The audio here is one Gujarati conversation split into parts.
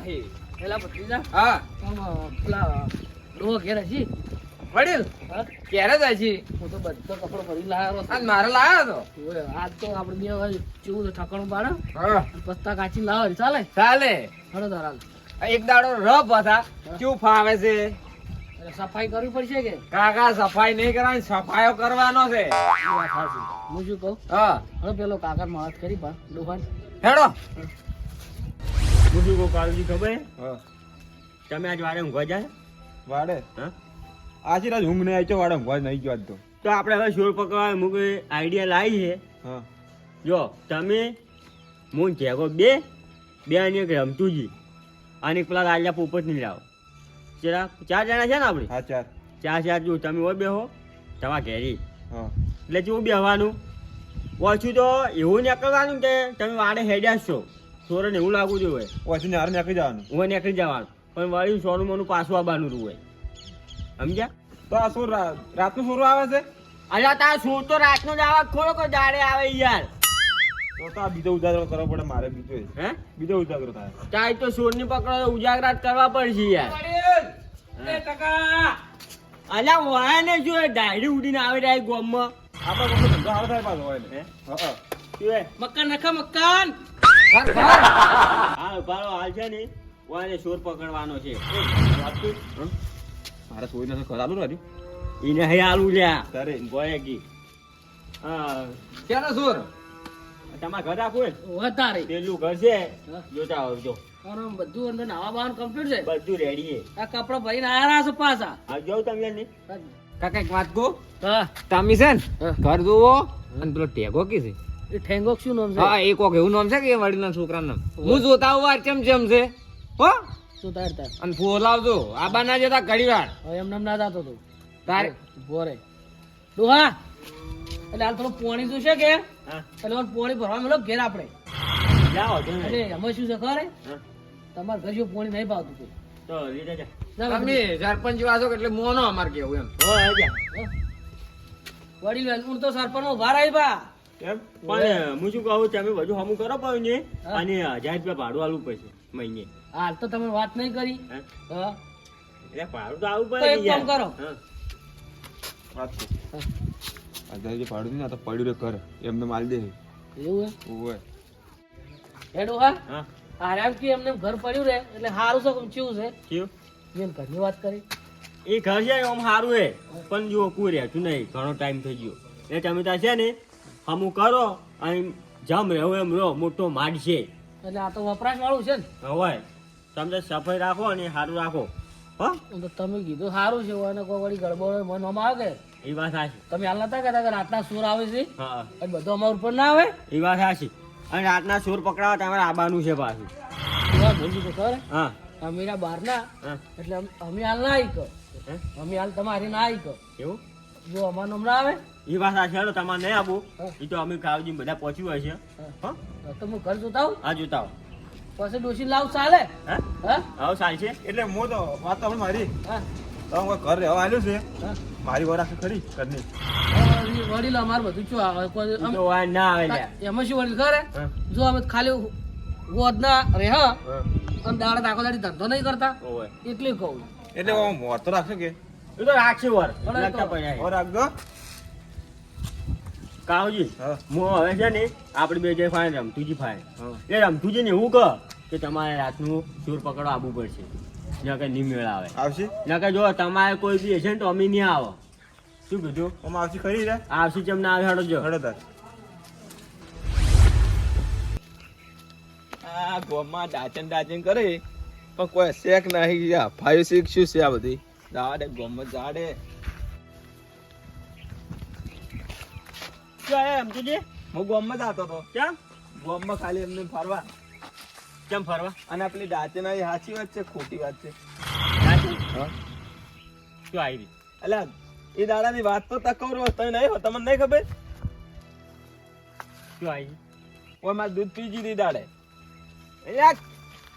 નહીં. પેલા ભત્રીજા હા પેલા ડોહો ઘેર હજી વડીલ હા? ક્યારે જાય છે? હું તો બધો કપડો ભરી લાવ્યો હતો. આજ મારે લાયો ઓય, આજ તો આપણે બે વાર ચેવું તો ઠકાણું પાડે તો હા પસ્તા કાચી લાવે ચાલે ચાલે. હળો તારા એક દાડો રફ હતા કેવું ફાવે છે એટલે સફાઈ કરવી પડશે કે કાકા સફાઈ નહીં કરવાની સફાઈઓ કરવાનો છે. એ વાત સાચી. હું શું કહું હા હવે પેલો કાકા વાત કરી પણ ડોહાન હેડો. હું શું કહું કાળુજી ખબર હા તમે આજ વાડે ઊંઘવા જાય વાડે હા આજી રાત ઊંઘ નહીં આવી છે વાડે ઊંઘવા નહીં ગયો આજ તો. તો આપણે હવે શોર પકડવા મુક આઈડિયા લાવી છે હા જો તમે હું જેગો બે અને એક રમતુજી અને એક પેલા રાજા પોપટ નહીં લાવો ચાર જણા છે ને આપણે હા ચાર ચાર જો તમે હોય બેહો તમારા ઘેરી હા એટલે જેવું બેહવાનું ઓછું તો એવું નીકળવાનું કે તમે વાડે હેડ્યા જ છો સોરને એવું લાગવું જોઈએ ઓછી હાર નાખી જવાનું. હું નીકળી જવાનું પણ વળી સોનું મોનું પાછું આવવાનું હોય સમજ્યા તો આ શું રાતનું શું આવે છે? અલ્યા તાર સોર તો રાતનો જ આવે ખોડો કોઈ દાડે આવે યાર તો આ બીજો ઉજાગરો કરવો પડે મારે હે બીજો ઉજાગરો થાય. ચાય તો સોરની પકડો ઉજાગરાત કરવા પડશે યાર વડીલ એ કાકા અલ્યા વાય ને જો ડાયરી ઉડીને આવે ડાય ગોમમાં આપણે કોઈ ધંધો હારો થાય પાછો હોય ને. હે હા હા શું હે મકાન નખા મકાન હાલ ભાડો હાલ છે ને વાને સોર પકડવાનો છે મારે સોઈ નથી ચાલુ રહ્યું એને હે આલુ લ્યા તારે ગોય કી હા ક્યારે સુર? તમારા ઘર રાખો ને વધારે પેલું ઘર છે જોતા આવજો અને બધું અંદર નાવા બાવાનું કમ્પ્લીટ છે બધું રેડી છે આ કપડા ભરીને આયા છે પાછા આ જાવ તમે ને કાકા એક વાત કહું હા તમે છે ને હા. ઘર જુઓ અને પેલો ટેગો કી છે એ ઠેંગોક શું નામ છે હા એ કોક એવું નામ છે કે વડીલના છોકરાનું નામ હું જોતા હું વાર ચમ છે હો શું તાર તાર અને ફોલાવજો આબા ના જતા ઘડી વાર હવે એમ નામ ના જાતો તું તારે ભોરે ડોહા એટલે હાલ થોડું પોણી શું છે કે હા એટલે મને પોણી ભરવા મેલો ઘેર આપણે જાઓ જો એટલે એમાં શું છે ખરે હા તમારે ઘર જેવું પોણી નહીં ભાવતું તું તો લીધે જા ના તમે સરપંચ જેવા છો એટલે મોનો અમાર કેવું એમ હો આજા વડીલ વેલપુર તો સરપંચ નો ભાર આવી બા એમ પણ હું શું કહું તમે બધું હમું કરો પાડું ને હા. અને 1000 રૂપિયા ભાડું આલવું પડશે મહિને હાલ તો તમે વાત નહીં કરી હે? હા એટલે ભાડું તો આવું તો પડે એક કામ કરો. હા. વાત છે. આ જે ભાડું નહીં આ તો પડ્યું રે ઘર એમને માલ દે એવું ઓય હે ડોહા હા આરામ કે એમને ઘર પડ્યું રે એટલે સારું છે કેવું છે કેવું મેં ઘરની વાત કરી એ ઘર છે આમ સારું હે પણ જો કોઈ રહેતું નહીં ઘણો ટાઈમ થઈ ગયો એટલે તમે ત્યાં છે ને હમું કરો અને જમ રહો એમ રહો મોટો માડ છે એટલે આ તો વપરાશ વાળું છે ને હવે તમે સફાઈ રાખો અને સારું રાખો હો તો તમે કીધું સારું છે અને કોઈ વળી ગડબડ મન આવે કે એ વાત સાચી તમે હાલ નતા કહેતા કે રાતના સુર આવે છે હા અને બધું અમારા ઉપર ના આવે એ વાત સાચી અને રાતના ચોર પકડાવા તમારે આબાનું છે પાછું એવા ભૂલી તો ખરે હા અમીરા બહાર ના હા એટલે અમે હાલ ના આવી કહો હે? અમે હાલ તમારી ના આવી કહો એવું જો અમારું નામ ના આવે એ વાત સાચી હાલો તમારે નહીં આપવું હા. એ તો અમે કાવજી બધા પહોંચ્યું હોય છે હા. હા તો હું ઘર જોતા આવું આ જોતા આવો પછી ડોસી લાવ ચાલે હા હા આવો ચાલશે એટલે હું તો વાત તો આપણે મારી હા તો હું ઘર રહેવા આવ્યું છે હા મારી વાર આખી ખરી ઘરની વડીલ અમારે બધું શું આવે કોઈ ઈ તો વાર ના આવે લ્યા. એમાં શું વડીલ ખરે હા. જો અમે ખાલી ગોદ ના રહે હા. અને દાડા દાખો દાડી ધંધો નહીં કરતા ઓવે. એટલી કહું એટલે હું મોર તો રાખશે કે એ તો રાખશે વાર પણ એ લગતા તો- પડ્યા છે. ઓર રાખજો કાવજી હા હું હવે છે ને આપણે બે જે ફાઈન રમતુજી ફાઈન હા એ રમતુજી ને એવું કહો કે તમારે રાતનું ચોર પકડવા આવવું પડશે નકર નહીં મેળ આવે આવશે નકર જો તમારે કોઈ બી હશે ને તો અમે નહીં આવો શું કીધું આમાં આવશે ખરી રે આવશે ચમ ના આવે હેડો જો હળદર આ ગોમાં ડાચન કરે પણ કોઈ શેક નહીં આ ફાઈવ સિક્સ શું છે આ બધી દાડે ગોમાં જાડે શું આયા રમતુજી હું ગોમાં જતો હતો કેમ ગોમાં ખાલી એમને ફરવા કેમ ફરવા અને પેલી ડાચન આવી સાચી વાત છે ખોટી વાત છે સાચું? હા શું આવી અલ્યા એ દાડાની વાત તો તકવરો તને નહીં તમને નહીં ખબર શું આવી ઓય મારે દૂધ પીજી દી દાડે એટલે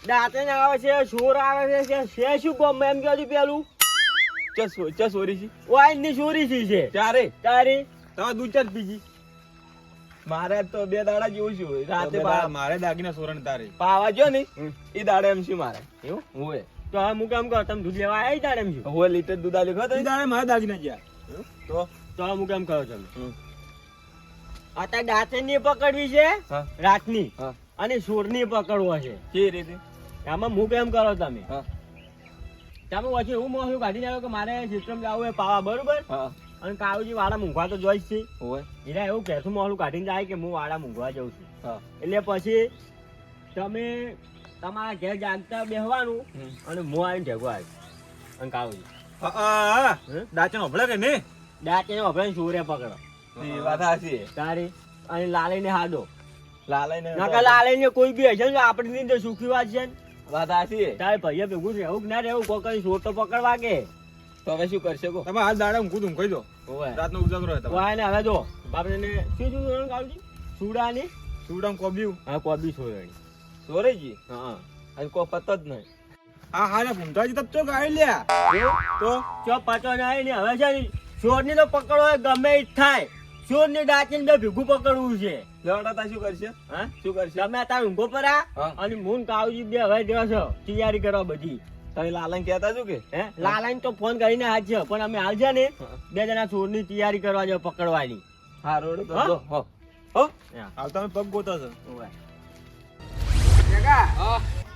દાંતણ આવે છે ચોર આવે છે છે શું ગમે એમ કહ્યું પેલું ચોરી છે વાઈન ની ચોરી થઈ છે ત્યારે તારી તમે દૂધ ચાલ પીજી મારે તો 2 દાડા જેવું છું રાતે મારે દાગીના સોરણ તારે પાવા જો ને એ દાડે એમ છે મારે એવું હોય તો હવે હું કેમ કહો તમે દૂધ લેવા આવી તારે એમ છું હોય લીટર દૂધ આલ્યું ખબર એ દાડે મારે દાગીના જ્યાં તો તો હવે હું કેમ કહો તમે અત્યારે દાંતની પકડવી છે હા રાતની હા અને સોરની પકડવો છે કે રીતે આમાં હું કેમ કરો તમે હા તમે પછી એવું મોસું કાઢી આવ્યો કે મારે સિસ્ટમ જવું એ પાવા બરોબર હા અને કાળુજી વાળા મૂંઘવા તો જોઈ જ છે હોય એના એવું કહેશું મોસું કાઢીને જાય કે હું વાળા મૂંઘવા જઉં છું હા એટલે પછી તમે તમારા ઘેર જાગતા બેસવાનું અને હું આવીને ભેગો આવી અને કાળુજી દાચણ હોભળે કે ને દાંત એને વપરાય સોરે પકડો એ વાત સાચી તારી અને લાલઈને હાડો લાલાઈને નકા લાલઈને કોઈ બી હશે ને આપણી તો સુખી વાત છે ને વાત સાચી તારે ભાઈએ ભેગું રહેવું કે ના રહેવું કોઈ કઈ સોર તો પકડવા કે તો હવે શું કરશે કો તમે હાલ દાડા ઊંઘું કહી દો ઓય રાતનો ઉજાગરો હોય તમારે વાય ને હવે જો બાપને શું શું કાળજી સુડાની સુડામ કોબ્યું હા કોબી સોરણી સોરેજી હા અને કોઈ પતો જ નહીં હા હા ને ભૂમતાજી તબ ચો ગાઈ લ્યા તો ચો પાછો ના આવી ને હવે છે ને ચોરની તો પકડો હોય ગમે ઈ થાય ચોરની દાંતીને બે ભેગું પકડવું છે લવડાતા શું કરશે હા શું કરશે તમે તાર ઊંઘો પર આ હા. અને મૂન કાવજી બે હવે જો છો તૈયારી કરો બધી તમે લાલાને કહેતા શું કે હે લાલાઈને તો ફોન કરીને હાથ છે પણ અમે હાલ છે ને હા. 2 જણા ચોરની તૈયારી કરવા જાવ પકડવાની હા રોડ તો હા? જો હો હો હાલ તમે પગ ગોતો છો ઓય.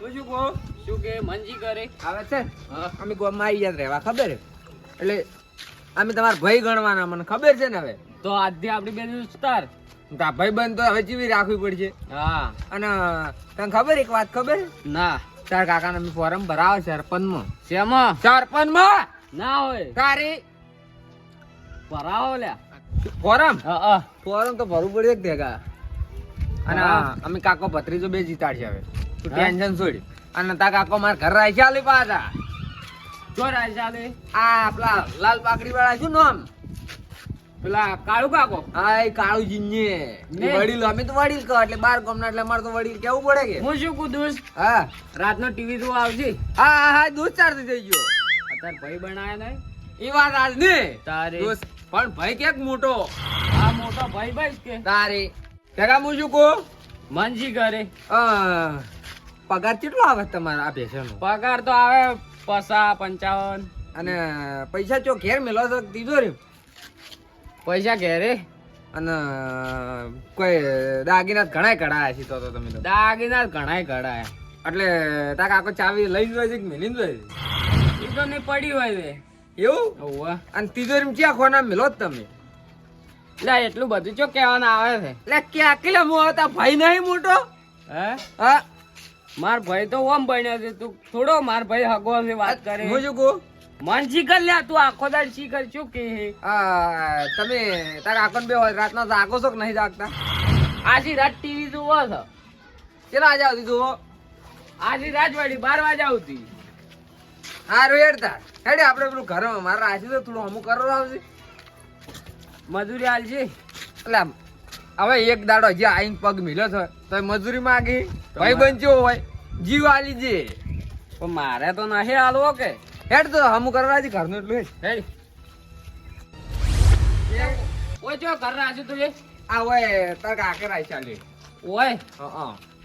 શું કહો શું કે મંજી કરે આવે છે અમે ગામમાં આવી જાય રહેવા ખબર છે? એટલે અમે તમારા ભાઈ ગણવાના મને ખબર છે ને હવે તો આજથી આપડી બે દોસ્તાર તો આ ભાઈ બંધ તો હવે ચીવી રાખવી પડશે હા અને તને ખબર એક વાત ખબર ના તાર કાકાને અમે ફોરમ ભરાવે સરપંચમાં શેમાં સરપંચમાં ના હોય તારી ભરાવો લ્યા ફોરમ હા ફોરમ તો ભરવું પડે ભેગા અને હા. અમે કાકો ભત્રીજો બે જીતાડશે હવે તું હા? ટેન્શન છોડ અને તા કાકો મારા ઘર રાખ્યા ચાલી પાછા જો રાજ ચાલે આ પેલા લાલ પાકડી વાળા શું નામ પેલા કાળુ કાકો હા એ કાળુજી ને ને? વડીલ અમે તો વડીલ કહો એટલે બાર ગામના એટલે અમારે તો વડીલ કેવું પડે કે હું શું કુદુસ હા રાતનો ટીવી જોવા આવશે હા હા હા દોસ્ત ચાર થઈ ગયો અત્યારે ભાઈ બનાયા નહીં એ વાત આજ ને તારે દોસ્ત પણ ભાઈ ક્યાંક મોટો આ મોટો ભાઈ ભાઈ કે તારે કાકા હું શું કહું મંજી કરે પગાર કેટલો આવે તમારા આ ભેસાનો પગાર તો આવે 55 અને પૈસા ચો ઘેર મેલો છો તિજોરી પૈસા ઘેરે અને કોઈ દાગીના ઘણા કઢાયા છે તો તમે તો દાગીના ઘણાય કઢાય એટલે તા કાકો ચાવી લઈને જાય છે કે મેલીને જાય છે? એ તો નહીં પડી હોય છે એવું ઓવા અને તિજોરી ક્યાં ખોના મેલો જ તમે લે એટલું બધું ચો કહેવાના આવે છે એટલે ક્યાં કેટલા મો આવતા ભાઈ નહીં મોટો હે હા માર ભાઈ તો ઓમ બન્યો છે તું થોડો માર ભાઈ હગો છે વાત કરે હું શું કહું મંજી કર લે તું આખો દાડ શી કર શું કે તમે તારા આકોન બે હોય રાતના જાગો છો કે નહીં જાગતા આજી રાત ટીવી જોવો છો કેટલા વાગે આવતી જુઓ આજી રાજવાડી 12 વાગે આવતી હારું હેડતા હેડે આપણે પેલું ઘર મારા રાશી તો થોડું અમુક કરો આવશે મજૂરી આલ છે એટલે આમ હવે એક દાડો જે આઈને પગ મિલ્યો છે તો એ મજૂરી માંગી ભાઈ બનચ્યો હોય જીવ આલી જે પણ મારે તો નહીં આલવો કે હેડ તો અમુક કરવા છે ઘરનું એટલું હેડ ઓય જો કર રહ્યા છે તું એ આ હોય તાર કાકે રાઈ ચાલે ઓય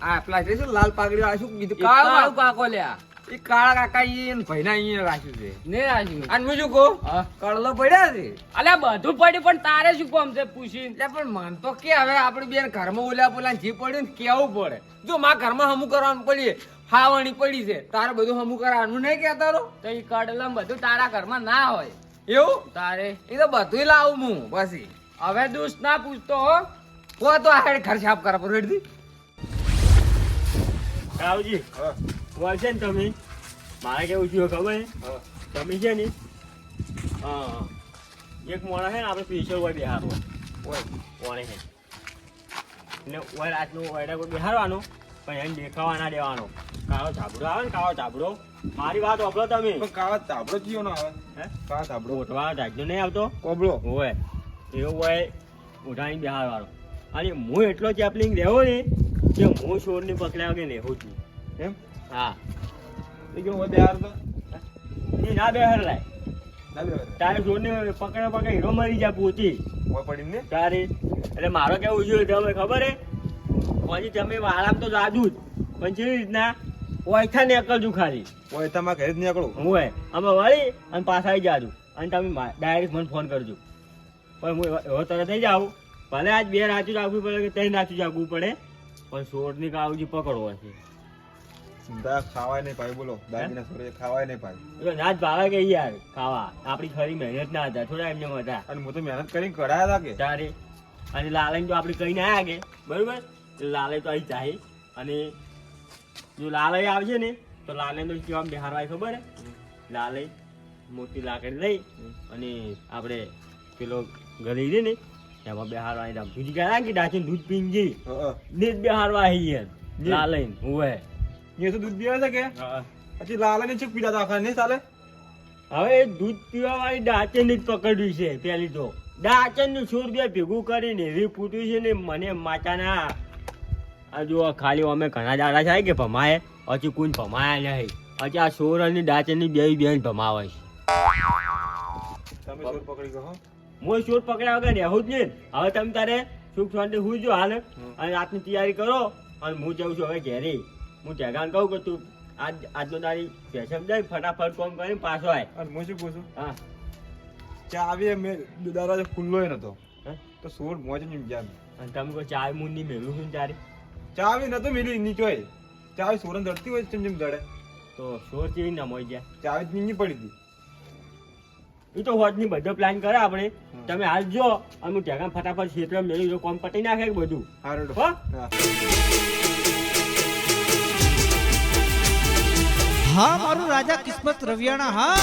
આ પેલા છે શું લાલ પાઘડી વાળા શું કીધું કાળો કાળો કાકો લ્યા એ કાળા કાકા ઈ ને ભાઈના અહીંયા રાખ્યું છે ને રાજુ અને હું શું કહું હા કળલો પડ્યા છે અલ્યા બધું પડ્યું પણ તારે શું કામ છે પૂછી એટલે પણ મન તો કે હવે આપડી બેન ઘરમાં ઓલા પોલા જે પડ્યું ને કેવું પડે જો માં ઘરમાં હમું કરવાનું પડીએ હાવણી પડી છે તારે બધું હમું કરવાનું નહીં કેતા રહો તો ઈ કડલમ બધું તારા ઘરમાં ના હોય એવું તારે એ તો બધું લાવું હું પછી હવે દુષ્ટ ના પૂછતો હો કો તો આ હેડ ઘર સાફ કરા પર હેડતી રાવજી બોલશે ને તમે મારે કેવું થયું ખબર છે તમે છે ને હા એક મોણા છે ને આપણે સ્પેશિયલ હોય બિહારવો હોય મોણે છે એટલે હોય રાતનું ઓયડા કોઈ બિહારવાનો પણ એને દેખાવા ના દેવાનો કાળો ધાબડો આવે ને કાળો ધાબડો મારી વાત વાપરો તમે પણ કાળા તાબડો જીવો ના આવે હે કાળા તાબડો ઓઠવા ધાજનો નહીં આવતો કોબળો હોય એવું હોય ઉઠાણી બિહારવાળો અને હું એટલો ચેપલિંગ રહેવો ને કે હું છોડને પકડ્યા વગર રહેવું છું એમ હા એ કેવું હોય બિહાર તો એ ના બેહાર લાય ના બેહવા દે. તારે જોડને પકડે હીરો મરી જાય પોતી ઓય પડીને ને તારે એટલે મારો કેવું છે તમે ખબર હે પછી તમે આરામ તો જાજુ જ પણ કેવી રીતના ઓયથા નીકળજો ખાલી ઓય તમારા ઘરે જ નીકળું. હું હે અમે વળી અને પાછા આવી જાજુ અને તમે ડાયરેક્ટ મને ફોન કરજો પણ હું એવો તરત થઈ જાઉં ભલે આજ 2 રાતું જાગવું પડે કે 3 રાતું જાગવું પડે પણ સોરની કાવજી પકડવો છે ચિંતા ખાવાય નહીં પાય બોલો દાદીના સોરે ખાવાય નહીં પાય. એટલે ના જ ભાવે કે યાર ખાવા આપણી ખરી મહેનત ના હતા થોડા એમને હતા અને હું તો મહેનત કરીને કરાયા હતા કે તારે અને લાલન તો આપણે કહીને આવ્યા કે બરોબર એટલે લાલે તો અહીં ચાહી અને જો લાલય આવશે ને તો લાલે તો કેવા બિહારવાય ખબર હે લાલે મોટી લાકડી લઈ અને આપણે પેલો ગળી રે ને એમાં બિહારવાય રમતું ગયા કે ડાચીને દૂધ પીંજી ને જ બિહારવા આવી યાર લાલે હુએ એ તો દૂધ પીવા છે કે પછી લાલાને ચૂક પીડા હતા આખા નહીં ચાલે. હવે દૂધ પીવા વાળી ડાચન જ પકડ્યું છે પેલી તો ડાચન નું 100 રૂપિયા ભેગું કરીને એવી ફૂટ્યું છે ને મને માચાના આ જો ખાલી અમે ઘણા દાડા થાય કે ભમાય હજી કોઈ ભમાયા નહીં હજી આ સોર અને ડાચન ની બે ભમાવે છે તમે ચોર પકડી ગયો હો. હું સોર પકડ્યા વગર રહેવું જ નહીં હવે તમે તારે સુખ શાંતિ હું જો હાલ અને રાતની તૈયારી કરો અને હું જાઉં છું હવે ઘેરે હું ટેગાને કહું કે તું આજનો તારી પેશન દે ફટાફટ કામ કરીને પાછો આય અને હું શું પૂછું હા ચાવી મેં દરવાજો ખુલ્લો નતો હે? તો સોર મોજ ની ગયા. અને તમે કોઈ ચાય મૂન ની મેલું છું ને તારે ચાવી નતો મિલી નીચોય ચાવી સોરન દડતી હોય ચમ દડે તો સોર ચેવી ના મોઈ ગયા ચાવી જ નીચી પડી હતી. એ તો હોત ની બધો પ્લાન કરે આપણે તમે હાલ જો અને હું ટેગા ફટાફટ ક્ષેત્ર મેળવી જો કોમ પટી નાખે કે બધું હારું હો હા હા મારું રાજા કિસ્મત રવિયાણા હા